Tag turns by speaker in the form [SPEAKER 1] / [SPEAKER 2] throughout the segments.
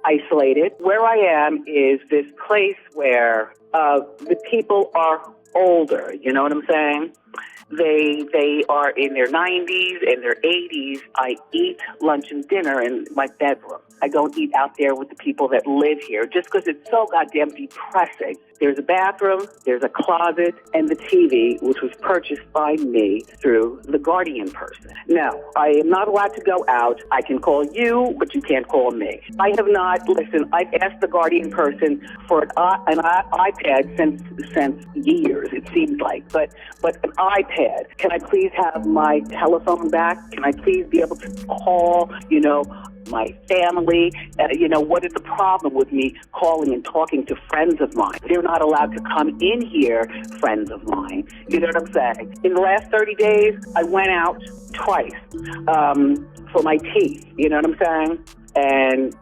[SPEAKER 1] isolated. Where I am is this place where the people are older. You know what I'm saying? They are in their 90s and their 80s. I eat lunch and dinner in my bedroom. I don't eat out there with the people that live here just because it's so goddamn depressing. There's a bathroom, there's a closet, and the TV, which was purchased by me through the guardian person. Now, I am not allowed to go out. I can call you, but you can't call me. I have not, listen, I've asked the guardian person for an iPad since years, it seems like, but an iPad. Can I please have my telephone back? Can I please be able to call, my family? What is the problem with me calling and talking to friends of mine? They're not allowed to come in here, friends of mine. You know what I'm saying? In the last 30 days, I went out twice for my teeth. You know what I'm saying? And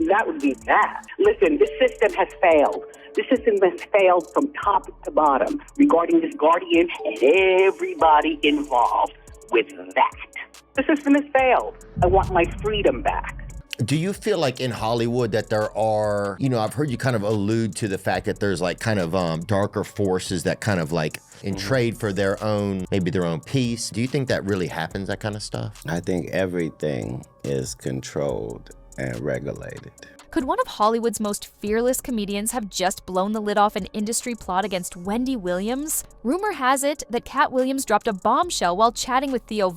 [SPEAKER 1] that would be that. Listen, this system has failed. This system has failed from top to bottom regarding this guardian and everybody involved with that. The system has failed. I want my freedom back.
[SPEAKER 2] Do you feel like in Hollywood that there are, I've heard you kind of allude to the fact that there's like kind of darker forces that kind of like in trade for their own, maybe their own peace. Do you think that really happens, that kind of stuff?
[SPEAKER 3] I think everything is controlled and regulated.
[SPEAKER 4] Could one of Hollywood's most fearless comedians have just blown the lid off an industry plot against Wendy Williams? Rumor has it that Katt Williams dropped a bombshell while chatting with Theo,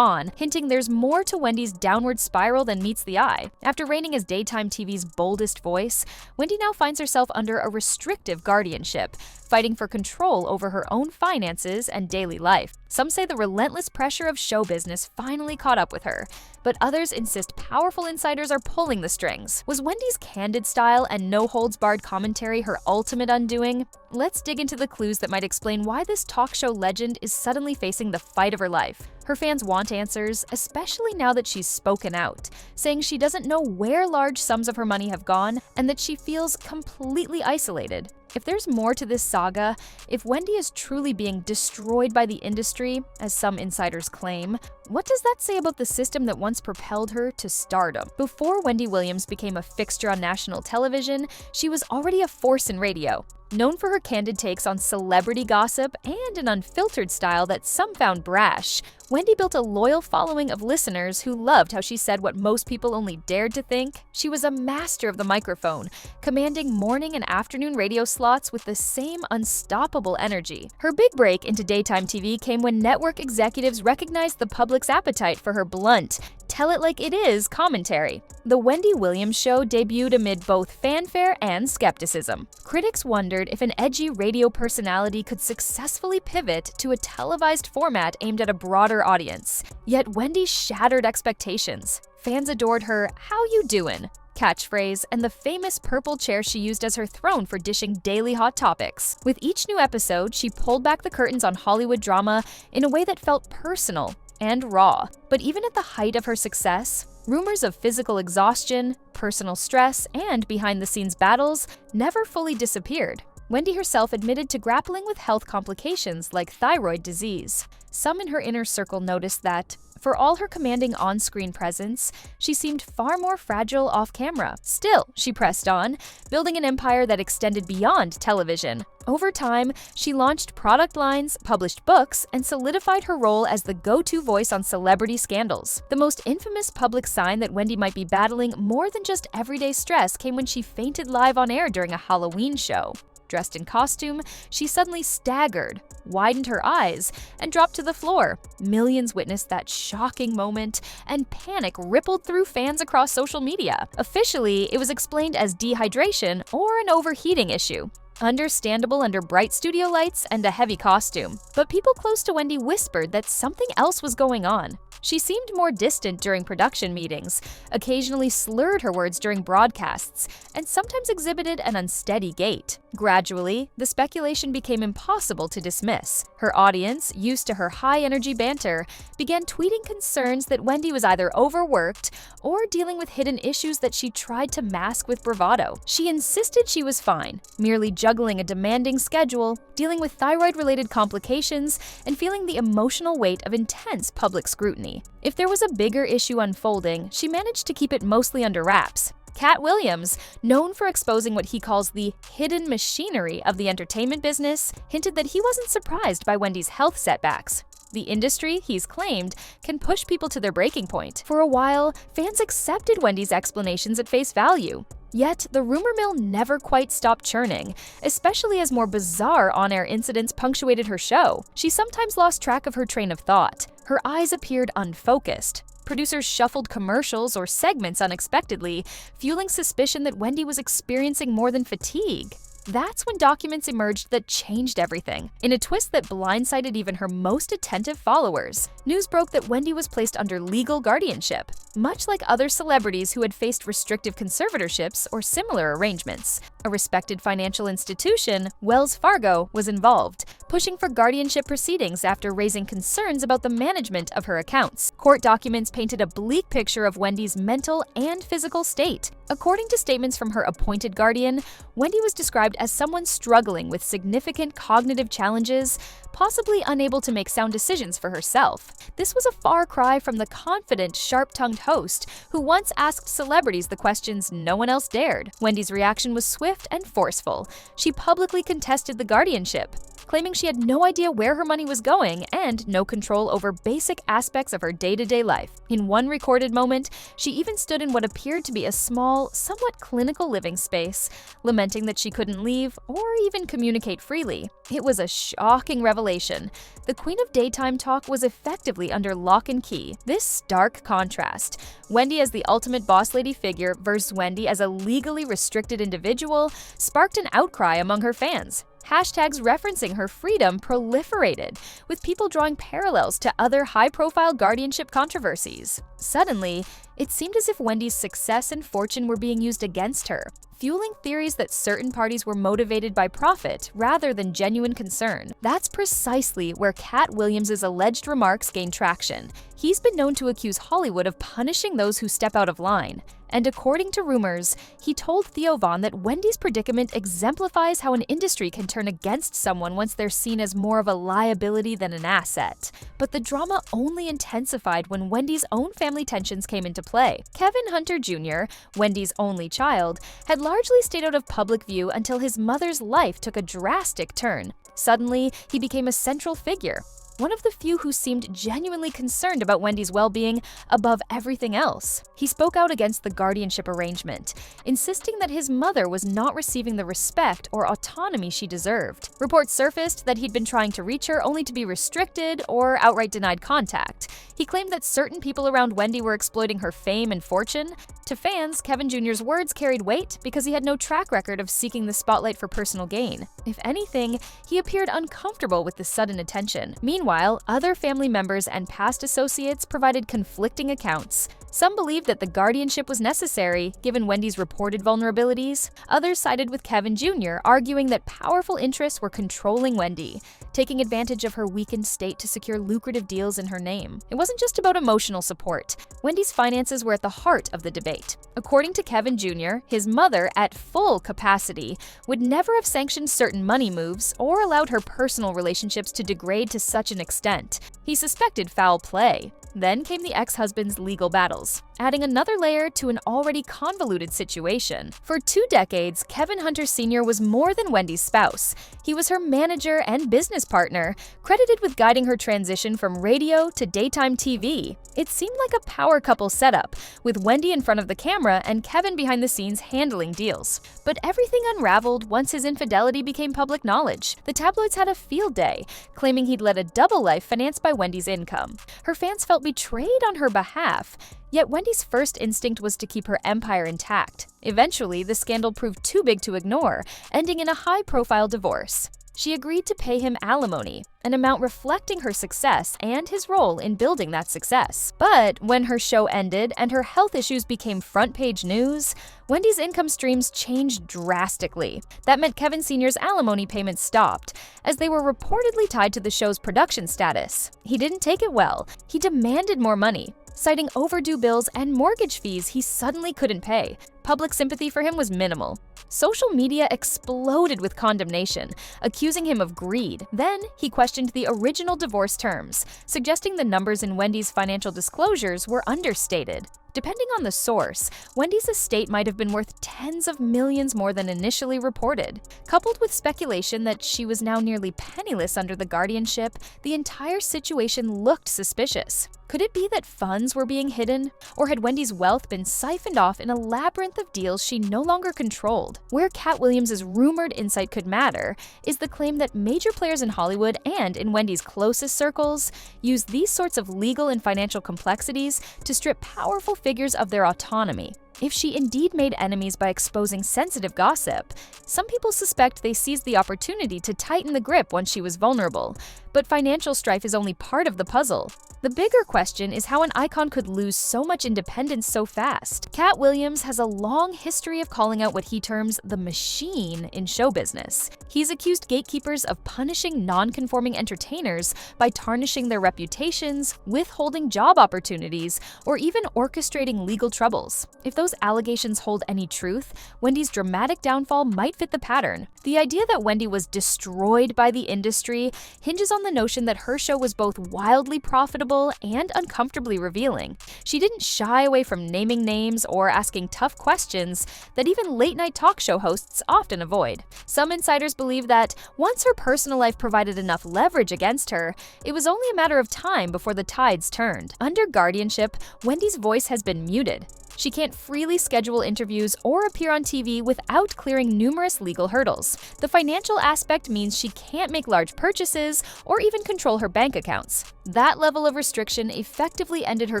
[SPEAKER 4] hinting there's more to Wendy's downward spiral than meets the eye. After reigning as daytime TV's boldest voice, Wendy now finds herself under a restrictive guardianship, fighting for control over her own finances and daily life. Some say the relentless pressure of show business finally caught up with her, but others insist powerful insiders are pulling the strings. Was Wendy's candid style and no-holds-barred commentary her ultimate undoing? Let's dig into the clues that might explain why this talk show legend is suddenly facing the fight of her life. Her fans want answers, especially now that she's spoken out, saying she doesn't know where large sums of her money have gone and that she feels completely isolated. If there's more to this saga, if Wendy is truly being destroyed by the industry, as some insiders claim, what does that say about the system that once propelled her to stardom? Before Wendy Williams became a fixture on national television, she was already a force in radio. Known for her candid takes on celebrity gossip and an unfiltered style that some found brash, Wendy built a loyal following of listeners who loved how she said what most people only dared to think. She was a master of the microphone, commanding morning and afternoon radio slots with the same unstoppable energy. Her big break into daytime TV came when network executives recognized the public's appetite for her blunt, tell-it-like-it-is commentary. The Wendy Williams Show debuted amid both fanfare and skepticism. Critics wondered if an edgy radio personality could successfully pivot to a televised format aimed at a broader audience. Yet Wendy shattered expectations. Fans adored her "How you doin'" catchphrase and the famous purple chair she used as her throne for dishing daily hot topics. With each new episode, she pulled back the curtains on Hollywood drama in a way that felt personal and raw. But even at the height of her success, rumors of physical exhaustion, personal stress, and behind-the-scenes battles never fully disappeared. Wendy herself admitted to grappling with health complications like thyroid disease. Some in her inner circle noticed that, for all her commanding on-screen presence, she seemed far more fragile off-camera. Still, she pressed on, building an empire that extended beyond television. Over time, she launched product lines, published books, and solidified her role as the go-to voice on celebrity scandals. The most infamous public sign that Wendy might be battling more than just everyday stress came when she fainted live on air during a Halloween show. Dressed in costume, she suddenly staggered, widened her eyes, and dropped to the floor. Millions witnessed that shocking moment, and panic rippled through fans across social media. Officially, it was explained as dehydration or an overheating issue. Understandable under bright studio lights and a heavy costume. But people close to Wendy whispered that something else was going on. She seemed more distant during production meetings, occasionally slurred her words during broadcasts, and sometimes exhibited an unsteady gait. Gradually, the speculation became impossible to dismiss. Her audience, used to her high-energy banter, began tweeting concerns that Wendy was either overworked or dealing with hidden issues that she tried to mask with bravado. She insisted she was fine, merely juggling a demanding schedule, dealing with thyroid-related complications, and feeling the emotional weight of intense public scrutiny. If there was a bigger issue unfolding, she managed to keep it mostly under wraps. Katt Williams, known for exposing what he calls the hidden machinery of the entertainment business, hinted that he wasn't surprised by Wendy's health setbacks. The industry, he's claimed, can push people to their breaking point. For a while, fans accepted Wendy's explanations at face value. Yet, the rumor mill never quite stopped churning, especially as more bizarre on-air incidents punctuated her show. She sometimes lost track of her train of thought. Her eyes appeared unfocused. Producers shuffled commercials or segments unexpectedly, fueling suspicion that Wendy was experiencing more than fatigue. That's when documents emerged that changed everything. In a twist that blindsided even her most attentive followers, news broke that Wendy was placed under legal guardianship, much like other celebrities who had faced restrictive conservatorships or similar arrangements. A respected financial institution, Wells Fargo, was involved, pushing for guardianship proceedings after raising concerns about the management of her accounts. Court documents painted a bleak picture of Wendy's mental and physical state. According to statements from her appointed guardian, Wendy was described as someone struggling with significant cognitive challenges, possibly unable to make sound decisions for herself. This was a far cry from the confident, sharp-tongued host who once asked celebrities the questions no one else dared. Wendy's reaction was swift and forceful. She publicly contested the guardianship, claiming she had no idea where her money was going and no control over basic aspects of her day-to-day life. In one recorded moment, she even stood in what appeared to be a small, somewhat clinical living space, lamenting that she couldn't leave or even communicate freely. It was a shocking revelation. The Queen of Daytime talk was effectively under lock and key. This stark contrast, Wendy as the ultimate boss lady figure versus Wendy as a legally restricted individual, sparked an outcry among her fans. Hashtags referencing her freedom proliferated, with people drawing parallels to other high-profile guardianship controversies. Suddenly, it seemed as if Wendy's success and fortune were being used against her, fueling theories that certain parties were motivated by profit rather than genuine concern. That's precisely where Katt Williams' alleged remarks gained traction. He's been known to accuse Hollywood of punishing those who step out of line. And according to rumors, he told Theo that Wendy's predicament exemplifies how an industry can turn against someone once they're seen as more of a liability than an asset. But the drama only intensified when Wendy's own family tensions came into play. Kevin Hunter Jr., Wendy's only child, had largely stayed out of public view until his mother's life took a drastic turn. Suddenly, he became a central figure, one of the few who seemed genuinely concerned about Wendy's well-being above everything else. He spoke out against the guardianship arrangement, insisting that his mother was not receiving the respect or autonomy she deserved. Reports surfaced that he'd been trying to reach her only to be restricted or outright denied contact. He claimed that certain people around Wendy were exploiting her fame and fortune. To fans, Kevin Jr.'s words carried weight because he had no track record of seeking the spotlight for personal gain. If anything, he appeared uncomfortable with the sudden attention. Meanwhile, other family members and past associates provided conflicting accounts. Some believed that the guardianship was necessary, given Wendy's reported vulnerabilities. Others sided with Kevin Jr., arguing that powerful interests were controlling Wendy, taking advantage of her weakened state to secure lucrative deals in her name. It wasn't just about emotional support. Wendy's finances were at the heart of the debate. According to Kevin Jr., his mother, at full capacity, would never have sanctioned certain money moves or allowed her personal relationships to degrade to such an extent. He suspected foul play. Then came the ex-husband's legal battles, adding another layer to an already convoluted situation. For 2 decades, Kevin Hunter Sr. was more than Wendy's spouse. He was her manager and business partner, credited with guiding her transition from radio to daytime TV. It seemed like a power couple setup, with Wendy in front of the camera and Kevin behind the scenes handling deals. But everything unraveled once his infidelity became public knowledge. The tabloids had a field day, claiming he'd led a double life financed by Wendy's income. Her fans felt betrayed on her behalf. Yet Wendy's first instinct was to keep her empire intact. Eventually, the scandal proved too big to ignore, ending in a high-profile divorce. She agreed to pay him alimony, an amount reflecting her success and his role in building that success. But when her show ended and her health issues became front-page news, Wendy's income streams changed drastically. That meant Kevin Sr.'s alimony payments stopped, as they were reportedly tied to the show's production status. He didn't take it well. He demanded more money, citing overdue bills and mortgage fees he suddenly couldn't pay. Public sympathy for him was minimal. Social media exploded with condemnation, accusing him of greed. Then, he questioned the original divorce terms, suggesting the numbers in Wendy's financial disclosures were understated. Depending on the source, Wendy's estate might have been worth tens of millions more than initially reported. Coupled with speculation that she was now nearly penniless under the guardianship, the entire situation looked suspicious. Could it be that funds were being hidden? Or had Wendy's wealth been siphoned off in a labyrinth of deals she no longer controlled? Where Katt Williams' rumored insight could matter is the claim that major players in Hollywood and in Wendy's closest circles use these sorts of legal and financial complexities to strip powerful figures of their autonomy. If she indeed made enemies by exposing sensitive gossip, some people suspect they seized the opportunity to tighten the grip once she was vulnerable. But financial strife is only part of the puzzle. The bigger question is how an icon could lose so much independence so fast. Katt Williams has a long history of calling out what he terms the machine in show business. He's accused gatekeepers of punishing non-conforming entertainers by tarnishing their reputations, withholding job opportunities, or even orchestrating legal troubles. If those allegations hold any truth, Wendy's dramatic downfall might fit the pattern. The idea that Wendy was destroyed by the industry hinges on the notion that her show was both wildly profitable and uncomfortably revealing. She didn't shy away from naming names or asking tough questions that even late-night talk show hosts often avoid. Some insiders believe that once her personal life provided enough leverage against her, it was only a matter of time before the tides turned. Under guardianship, Wendy's voice has been muted. She can't freely schedule interviews or appear on TV without clearing numerous legal hurdles. The financial aspect means she can't make large purchases or even control her bank accounts. That level of restriction effectively ended her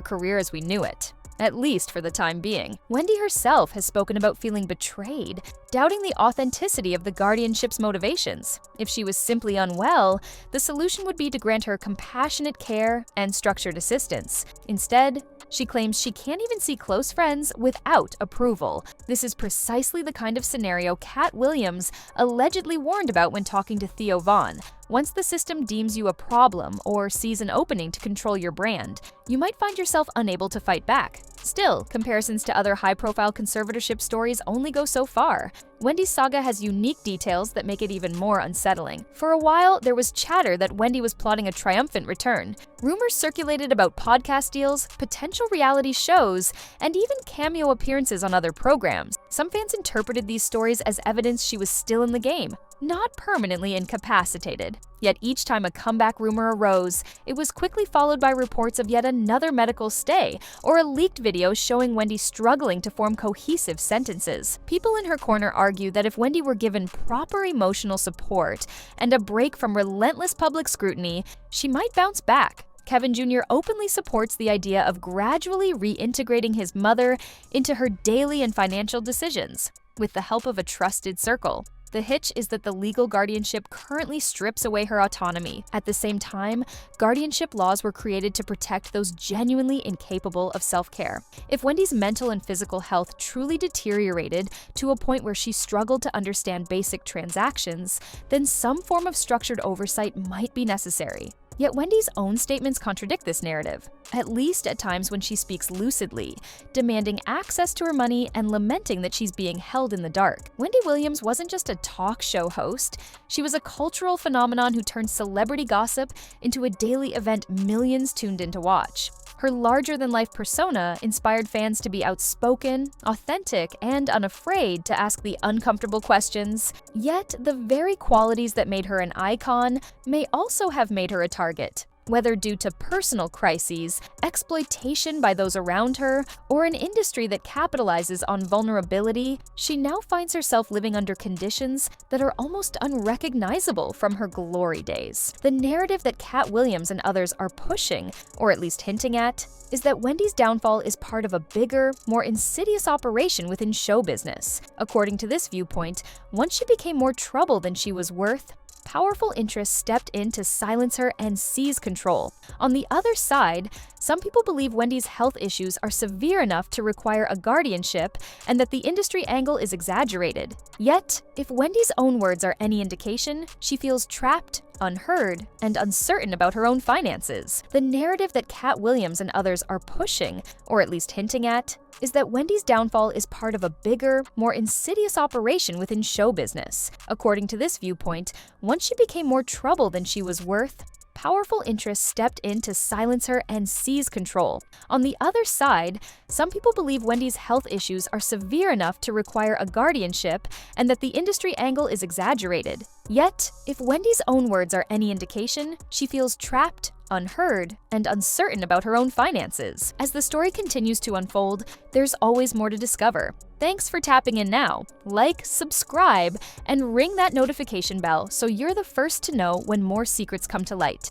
[SPEAKER 4] career as we knew it. At least for the time being. Wendy herself has spoken about feeling betrayed, doubting the authenticity of the guardianship's motivations. If she was simply unwell, the solution would be to grant her compassionate care and structured assistance. Instead, she claims she can't even see close friends without approval. This is precisely the kind of scenario Katt Williams allegedly warned about when talking to Theo Von. Once the system deems you a problem or sees an opening to control your brand, you might find yourself unable to fight back. Still, comparisons to other high-profile conservatorship stories only go so far. Wendy's saga has unique details that make it even more unsettling. For a while, there was chatter that Wendy was plotting a triumphant return. Rumors circulated about podcast deals, potential reality shows, and even cameo appearances on other programs. Some fans interpreted these stories as evidence she was still in the game, not permanently incapacitated. Yet each time a comeback rumor arose, it was quickly followed by reports of yet another medical stay or a leaked video showing Wendy struggling to form cohesive sentences. People in her corner argue that if Wendy were given proper emotional support and a break from relentless public scrutiny, she might bounce back. Kevin Jr. openly supports the idea of gradually reintegrating his mother into her daily and financial decisions, with the help of a trusted circle. The hitch is that the legal guardianship currently strips away her autonomy. At the same time, guardianship laws were created to protect those genuinely incapable of self-care. If Wendy's mental and physical health truly deteriorated to a point where she struggled to understand basic transactions, then some form of structured oversight might be necessary. Yet Wendy's own statements contradict this narrative, at least at times when she speaks lucidly, demanding access to her money and lamenting that she's being held in the dark. Wendy Williams wasn't just a talk show host, she was a cultural phenomenon who turned celebrity gossip into a daily event millions tuned in to watch. Her larger-than-life persona inspired fans to be outspoken, authentic, and unafraid to ask the uncomfortable questions. Yet, the very qualities that made her an icon may also have made her a target. Whether due to personal crises, exploitation by those around her, or an industry that capitalizes on vulnerability, she now finds herself living under conditions that are almost unrecognizable from her glory days. The narrative that Katt Williams and others are pushing, or at least hinting at, is that Wendy's downfall is part of a bigger, more insidious operation within show business. According to this viewpoint, once she became more trouble than she was worth, powerful interests stepped in to silence her and seize control. On the other side, some people believe Wendy's health issues are severe enough to require a guardianship and that the industry angle is exaggerated. Yet, if Wendy's own words are any indication, she feels trapped, unheard, and uncertain about her own finances. The narrative that Katt Williams and others are pushing, or at least hinting at, is that Wendy's downfall is part of a bigger, more insidious operation within show business. According to this viewpoint, once she became more trouble than she was worth, powerful interests stepped in to silence her and seize control. On the other side, some people believe Wendy's health issues are severe enough to require a guardianship and that the industry angle is exaggerated. Yet, if Wendy's own words are any indication, she feels trapped, unheard, and uncertain about her own finances. As the story continues to unfold, there's always more to discover. Thanks for tapping in now. Like, subscribe, and ring that notification bell so you're the first to know when more secrets come to light.